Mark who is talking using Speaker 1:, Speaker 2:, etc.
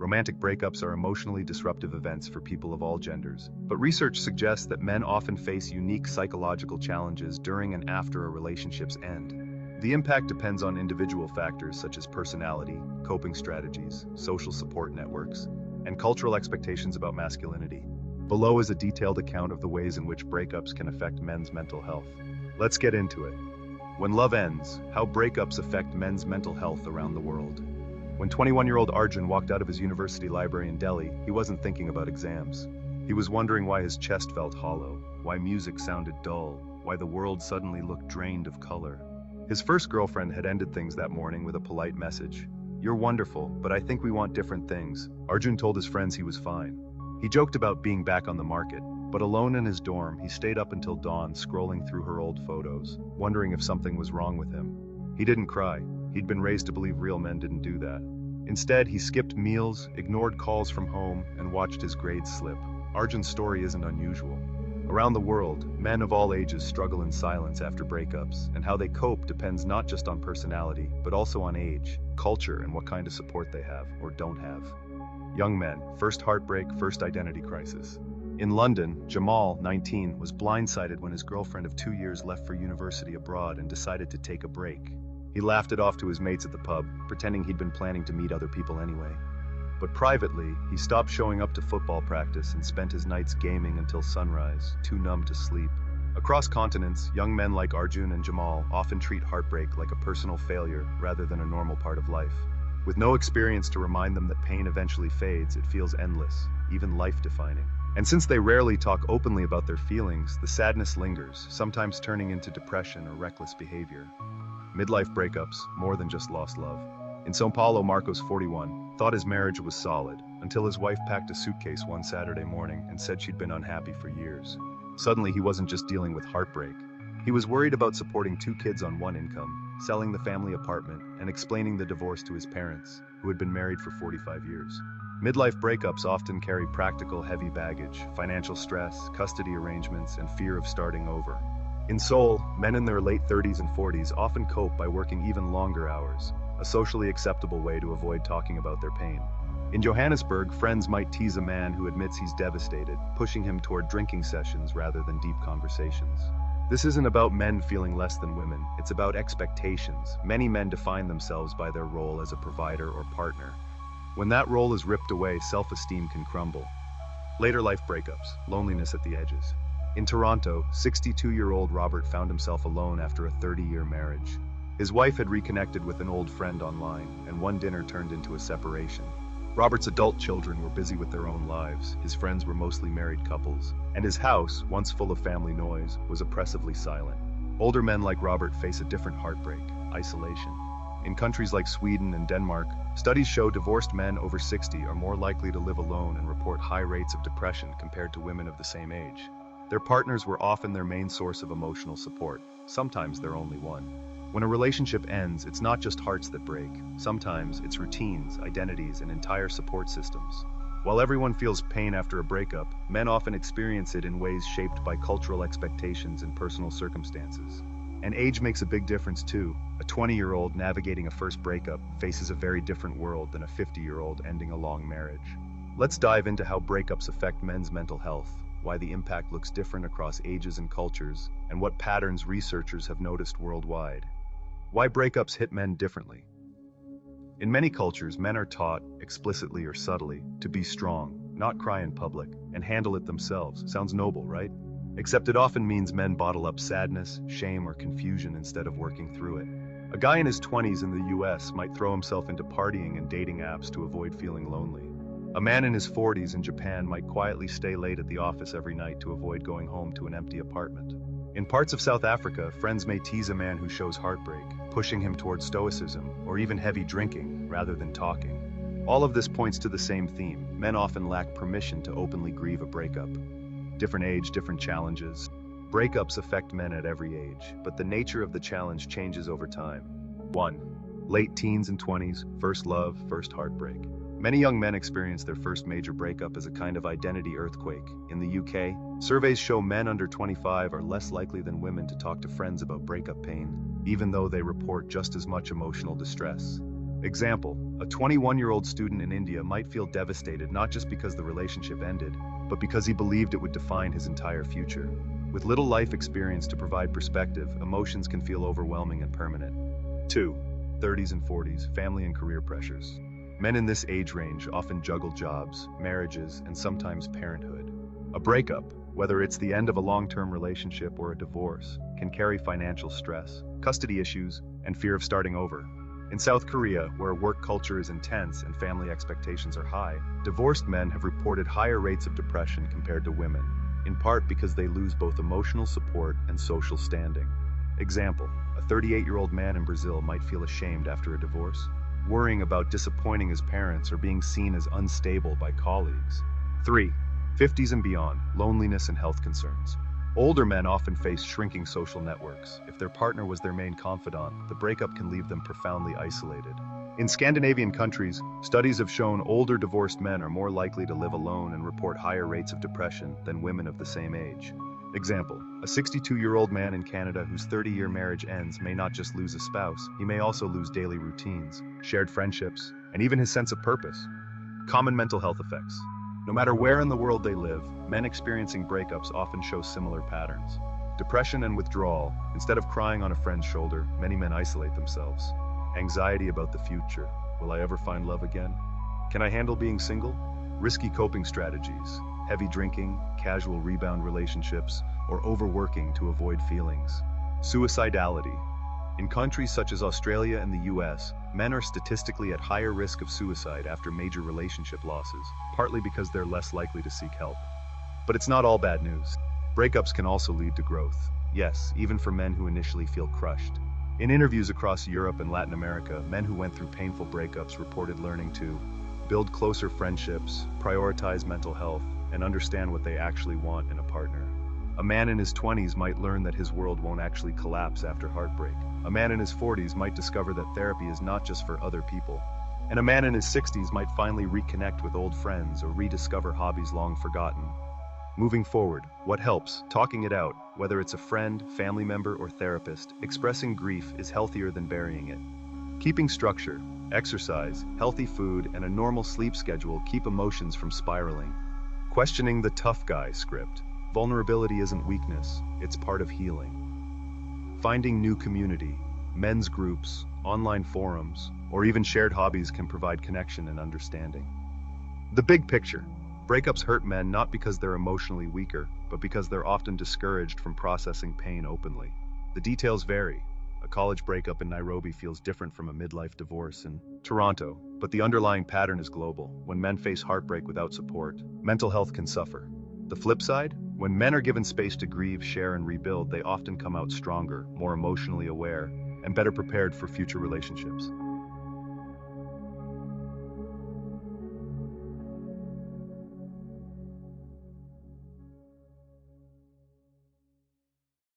Speaker 1: Romantic breakups are emotionally disruptive events for people of all genders, but research suggests that men often face unique psychological challenges during and after a relationship's end. The impact depends on individual factors such as personality, coping strategies, social support networks, and cultural expectations about masculinity. Below is a detailed account of the ways in which breakups can affect men's mental health. Let's get into it. When love ends, how breakups affect men's mental health around the world. When 21-year-old Arjun walked out of his university library in Delhi, he wasn't thinking about exams. He was wondering why his chest felt hollow, why music sounded dull, why the world suddenly looked drained of color. His first girlfriend had ended things that morning with a polite message. "You're wonderful, but I think we want different things." Arjun told his friends he was fine. He joked about being back on the market, but alone in his dorm, he stayed up until dawn scrolling through her old photos, wondering if something was wrong with him. He didn't cry. He'd been raised to believe real men didn't do that. Instead, he skipped meals, ignored calls from home, and watched his grades slip. Arjun's story isn't unusual. Around the world, men of all ages struggle in silence after breakups, and how they cope depends not just on personality, but also on age, culture, and what kind of support they have, or don't have. Young men, first heartbreak, first identity crisis. In London, Jamal, 19, was blindsided when his girlfriend of 2 years left for university abroad and decided to take a break. He laughed it off to his mates at the pub, pretending he'd been planning to meet other people anyway. But privately, he stopped showing up to football practice and spent his nights gaming until sunrise, too numb to sleep. Across continents, young men like Arjun and Jamal often treat heartbreak like a personal failure rather than a normal part of life. With no experience to remind them that pain eventually fades, it feels endless, even life-defining. And since they rarely talk openly about their feelings, the sadness lingers, sometimes turning into depression or reckless behavior. Midlife breakups, more than just lost love. In São Paulo, Marcos, 41, thought his marriage was solid, until his wife packed a suitcase one Saturday morning and said she'd been unhappy for years. Suddenly, he wasn't just dealing with heartbreak. He was worried about supporting 2 kids on one income, selling the family apartment, and explaining the divorce to his parents, who had been married for 45 years. Midlife breakups often carry practical, heavy baggage, financial stress, custody arrangements, and fear of starting over. In Seoul, men in their late 30s and 40s often cope by working even longer hours, a socially acceptable way to avoid talking about their pain. In Johannesburg, friends might tease a man who admits he's devastated, pushing him toward drinking sessions rather than deep conversations. This isn't about men feeling less than women, it's about expectations. Many men define themselves by their role as a provider or partner. When that role is ripped away, self-esteem can crumble. Later life breakups, loneliness at the edges. In Toronto, 62-year-old Robert found himself alone after a 30-year marriage. His wife had reconnected with an old friend online, and one dinner turned into a separation. Robert's adult children were busy with their own lives, his friends were mostly married couples, and his house, once full of family noise, was oppressively silent. Older men like Robert face a different heartbreak, isolation. In countries like Sweden and Denmark, studies show divorced men over 60 are more likely to live alone and report high rates of depression compared to women of the same age. Their partners were often their main source of emotional support, sometimes their only one. When a relationship ends, it's not just hearts that break. Sometimes it's routines, identities, and entire support systems. While everyone feels pain after a breakup, men often experience it in ways shaped by cultural expectations and personal circumstances. And age makes a big difference too. A 20-year-old navigating a first breakup faces a very different world than a 50-year-old ending a long marriage. Let's dive into how breakups affect men's mental health, why the impact looks different across ages and cultures, and what patterns researchers have noticed worldwide. Why breakups hit men differently. In many cultures, men are taught, explicitly or subtly, to be strong, not cry in public, and handle it themselves. Sounds noble, right? Except it often means men bottle up sadness, shame, or confusion instead of working through it. A guy in his 20s in the US might throw himself into partying and dating apps to avoid feeling lonely. A man in his 40s in Japan might quietly stay late at the office every night to avoid going home to an empty apartment. In parts of South Africa, friends may tease a man who shows heartbreak, pushing him toward stoicism, or even heavy drinking, rather than talking. All of this points to the same theme. Men often lack permission to openly grieve a breakup. Different age, different challenges. Breakups affect men at every age, but the nature of the challenge changes over time. 1. Late teens and 20s, first love, first heartbreak. Many young men experience their first major breakup as a kind of identity earthquake. In the UK, surveys show men under 25 are less likely than women to talk to friends about breakup pain, even though they report just as much emotional distress. Example, a 21-year-old student in India might feel devastated not just because the relationship ended, but because he believed it would define his entire future. With little life experience to provide perspective, emotions can feel overwhelming and permanent. 2. 30s and 40s, family and career pressures. Men in this age range often juggle jobs, marriages, and sometimes parenthood. A breakup, whether it's the end of a long-term relationship or a divorce, can carry financial stress, custody issues, and fear of starting over. In South Korea, where work culture is intense and family expectations are high, divorced men have reported higher rates of depression compared to women, in part because they lose both emotional support and social standing. Example, a 38-year-old man in Brazil might feel ashamed after a divorce, worrying about disappointing his parents or being seen as unstable by colleagues. 3. 50s and beyond, loneliness and health concerns. Older men often face shrinking social networks. If their partner was their main confidant, the breakup can leave them profoundly isolated. In Scandinavian countries, studies have shown older divorced men are more likely to live alone and report higher rates of depression than women of the same age. Example, a 62-year-old man in Canada whose 30-year marriage ends may not just lose a spouse, he may also lose daily routines, shared friendships, and even his sense of purpose. Common mental health effects. No matter where in the world they live, men experiencing breakups often show similar patterns. Depression and withdrawal. Instead of crying on a friend's shoulder, many men isolate themselves. Anxiety about the future. Will I ever find love again? Can I handle being single? Risky coping strategies. Heavy drinking, casual rebound relationships, or overworking to avoid feelings. Suicidality. In countries such as Australia and the US, men are statistically at higher risk of suicide after major relationship losses, partly because they're less likely to seek help. But it's not all bad news. Breakups can also lead to growth. Yes, even for men who initially feel crushed. In interviews across Europe and Latin America, men who went through painful breakups reported learning to build closer friendships, prioritize mental health, and understand what they actually want in a partner. A man in his 20s might learn that his world won't actually collapse after heartbreak. A man in his 40s might discover that therapy is not just for other people. And a man in his 60s might finally reconnect with old friends or rediscover hobbies long forgotten. Moving forward, what helps? Talking it out, whether it's a friend, family member, or therapist. Expressing grief is healthier than burying it. Keeping structure, exercise, healthy food, and a normal sleep schedule keep emotions from spiraling. Questioning the tough guy script. Vulnerability isn't weakness, it's part of healing. Finding new community, men's groups, online forums, or even shared hobbies can provide connection and understanding. The big picture. Breakups hurt men not because they're emotionally weaker, but because they're often discouraged from processing pain openly. The details vary. A college breakup in Nairobi feels different from a midlife divorce in Toronto, but the underlying pattern is global. When men face heartbreak without support, mental health can suffer. The flip side? When men are given space to grieve, share, and rebuild, they often come out stronger, more emotionally aware, and better prepared for future relationships.